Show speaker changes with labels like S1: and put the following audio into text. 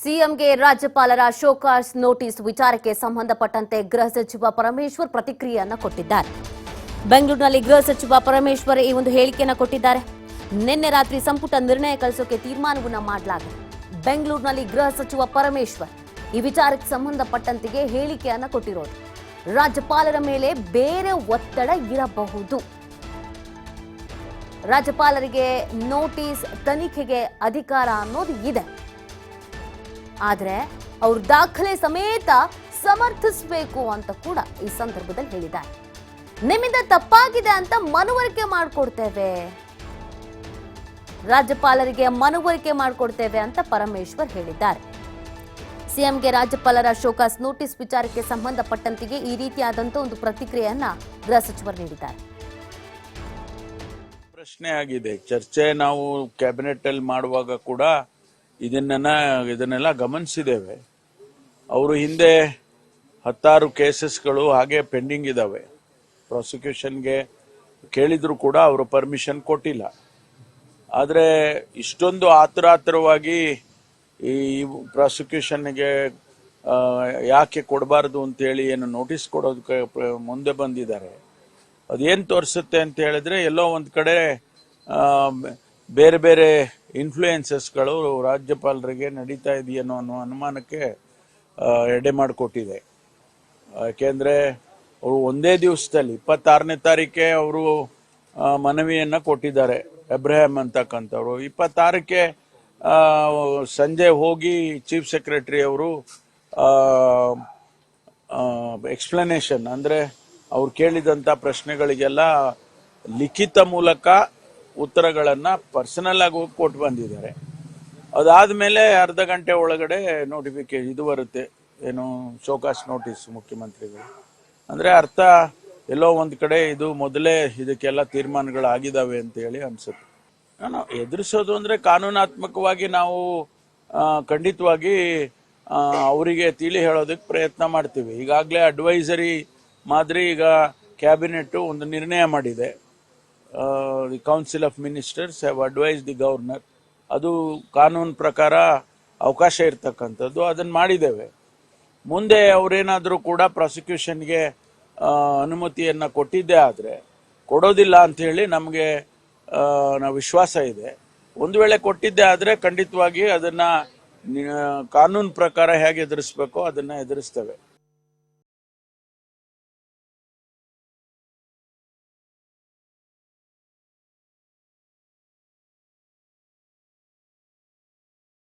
S1: ಸಿಎಂಗೆ ರಾಜ್ಯಪಾಲರ show cause notice ವಿಚಾರಕ್ಕೆ ಸಂಬಂಧಪಟ್ಟಂತೆ ಗೃಹ ಸಚಿವ ಪರಮೇಶ್ವರ್ ಪ್ರತಿಕ್ರಿಯೆಯನ್ನು ಕೊಟ್ಟಿದ್ದಾರೆ. ಬೆಂಗಳೂರಿನಲ್ಲಿ ಗೃಹ ಸಚಿವ ಪರಮೇಶ್ವರ್ ಈ ಒಂದು ಹೇಳಿಕೆಯನ್ನು ಕೊಟ್ಟಿದ್ದಾರೆ. ನಿನ್ನೆ ರಾತ್ರಿ ಸಂಪುಟ ನಿರ್ಣಯ ಕಳಿಸೋಕೆ ತೀರ್ಮಾನವನ್ನ ಮಾಡಲಾಗಿದೆ. ಬೆಂಗಳೂರಿನಲ್ಲಿ ಗೃಹ ಸಚಿವ ಪರಮೇಶ್ವರ್ ಈ ವಿಚಾರಕ್ಕೆ ಸಂಬಂಧಪಟ್ಟಂತೆ ಹೇಳಿಕೆಯನ್ನು ಕೊಟ್ಟಿರೋದು. ರಾಜ್ಯಪಾಲರ ಮೇಲೆ ಬೇರೆ ಒತ್ತಡ ಇರಬಹುದು. ರಾಜ್ಯಪಾಲರಿಗೆ ನೋಟಿಸ್ ತನಿಖೆಗೆ ಅಧಿಕಾರ ಅನ್ನೋದು ಇದೆ. ಆದರೆ ಅವರು ದಾಖಲೆ ಸಮೇತ ಸಮರ್ಥಿಸಬೇಕು ಅಂತ ಕೂಡ ಈ ಸಂದರ್ಭದಲ್ಲಿ ಹೇಳಿದ್ದಾರೆ. ನಿಮ್ಮಿಂದ ತಪ್ಪಾಗಿದೆ ಅಂತ ಮನವರಿಕೆ ಮಾಡಿಕೊಡ್ತೇವೆ, ರಾಜ್ಯಪಾಲರಿಗೆ ಮನವರಿಕೆ ಮಾಡಿಕೊಡ್ತೇವೆ ಅಂತ ಪರಮೇಶ್ವರ್ ಹೇಳಿದ್ದಾರೆ. ಸಿಎಂಗೆ ರಾಜ್ಯಪಾಲರ ಶೋಕಾಸ್ ನೋಟಿಸ್ ವಿಚಾರಕ್ಕೆ ಸಂಬಂಧಪಟ್ಟಂತೆ ಈ ರೀತಿಯಾದಂತ ಒಂದು ಪ್ರತಿಕ್ರಿಯೆಯನ್ನ ಗೃಹ ಸಚಿವರು ನೀಡಿದ್ದಾರೆ.
S2: ಪ್ರಶ್ನೆ ಆಗಿದೆ. ಚರ್ಚೆ ನಾವು ಕ್ಯಾಬಿನೆಟ್ ಅಲ್ಲಿ ಮಾಡುವಾಗ ಕೂಡ ಇದನ್ನೆಲ್ಲ ಗಮನಿಸಿದ್ದೇವೆ. ಅವರು ಹಿಂದೆ 16 ಕೇಸಸ್ಗಳು ಹಾಗೆ ಪೆಂಡಿಂಗ್ ಇದಾವೆ. ಪ್ರಾಸಿಕ್ಯೂಷನ್ಗೆ ಕೇಳಿದ್ರು ಕೂಡ ಅವರು ಪರ್ಮಿಷನ್ ಕೊಟ್ಟಿಲ್ಲ. ಆದರೆ ಇಷ್ಟೊಂದು ಆತುರಾತುರವಾಗಿ ಈ ಪ್ರಾಸಿಕ್ಯೂಷನ್ಗೆ ಯಾಕೆ ಕೊಡಬಾರದು ಅಂತೇಳಿ ಏನು ನೋಟಿಸ್ ಕೊಡೋದಕ್ಕೆ ಮುಂದೆ ಬಂದಿದ್ದಾರೆ. ಅದೇನು ತೋರಿಸುತ್ತೆ ಅಂತ ಹೇಳಿದ್ರೆ ಎಲ್ಲೋ ಒಂದು ಕಡೆ ಬೇರೆ ಬೇರೆ ಇನ್ಫ್ಲೂಯೆನ್ಸಸ್ಗಳು ರಾಜ್ಯಪಾಲರಿಗೆ ನಡೀತಾ ಇದೆಯೇನೋ ಅನ್ನೋ ಅನುಮಾನಕ್ಕೆ ಎಡೆ ಮಾಡಿಕೊಟ್ಟಿದೆ. ಯಾಕೆಂದ್ರೆ ಅವರು ಒಂದೇ ದಿವಸದಲ್ಲಿ 26ನೇ ತಾರೀಕೆ ಅವರು ಮನವಿಯನ್ನ ಕೊಟ್ಟಿದ್ದಾರೆ. ಎಬ್ರಹಾಂ ಅಂತಕ್ಕಂಥವ್ರು 26ಕ್ಕೆ ಸಂಜೆ ಹೋಗಿ ಚೀಫ್ ಸೆಕ್ರೆಟರಿ ಅವರು ಎಕ್ಸ್ಪ್ಲನೇಷನ್ ಅಂದ್ರೆ ಅವ್ರು ಕೇಳಿದಂತ ಪ್ರಶ್ನೆಗಳಿಗೆಲ್ಲ ಲಿಖಿತ ಮೂಲಕ ಉತ್ತರಗಳನ್ನ ಪರ್ಸನಲ್ ಆಗಿ ಹೋಗಿ ಕೊಟ್ಟು ಬಂದಿದ್ದಾರೆ. ಅದಾದ್ಮೇಲೆ ಅರ್ಧ ಗಂಟೆ ಒಳಗಡೆ ನೋಟಿಫಿಕೇಶನ್ ಇದು ಬರುತ್ತೆ, ಏನು ಶೋಕಾಸ್ ನೋಟಿಸ್ ಮುಖ್ಯಮಂತ್ರಿಗಳು. ಅಂದ್ರೆ ಅರ್ಥ ಎಲ್ಲೋ ಒಂದ್ ಕಡೆ ಇದು ಮೊದಲೇ ಇದಕ್ಕೆಲ್ಲ ತೀರ್ಮಾನಗಳಾಗಿದ್ದಾವೆ ಅಂತ ಹೇಳಿ ಅನ್ಸುತ್ತೆ. ನಾನು ಎದುರಿಸೋದು ಅಂದ್ರೆ ಕಾನೂನಾತ್ಮಕವಾಗಿ ನಾವು ಖಂಡಿತವಾಗಿ ಅವರಿಗೆ ತಿಳಿ ಹೇಳೋದಕ್ಕೆ ಪ್ರಯತ್ನ ಮಾಡ್ತೀವಿ. ಈಗಾಗಲೇ ಅಡ್ವೈಸರಿ ಮಾದರಿ ಈಗ ಕ್ಯಾಬಿನೆಟ್ ಒಂದು ನಿರ್ಣಯ ಮಾಡಿದೆ. The council of ministers have advise the governor. ಅದು ಕಾನೂನು ಪ್ರಕಾರ ಅವಕಾಶ ಇರ್ತಕ್ಕಂಥದ್ದು, ಅದನ್ನ ಮಾಡಿದ್ದೇವೆ. ಮುಂದೆ ಅವರೇನಾದರೂ ಕೂಡ ಪ್ರಾಸಿಕ್ಯೂಷನ್ಗೆ ಅನುಮತಿಯನ್ನ ಕೊಟ್ಟಿದ್ದೇ ಆದರೆ, ಕೊಡೋದಿಲ್ಲ ಅಂತ ಹೇಳಿ ನಮಗೆ ನಾವು ವಿಶ್ವಾಸ ಇದೆ. ಒಂದು ವೇಳೆ ಕೊಟ್ಟಿದ್ದೇ ಆದರೆ ಖಂಡಿತವಾಗಿ ಅದನ್ನ ಕಾನೂನು ಪ್ರಕಾರ ಹೇಗೆ ಎದುರಿಸಬೇಕೋ ಅದನ್ನ ಎದುರಿಸ್ತೇವೆ.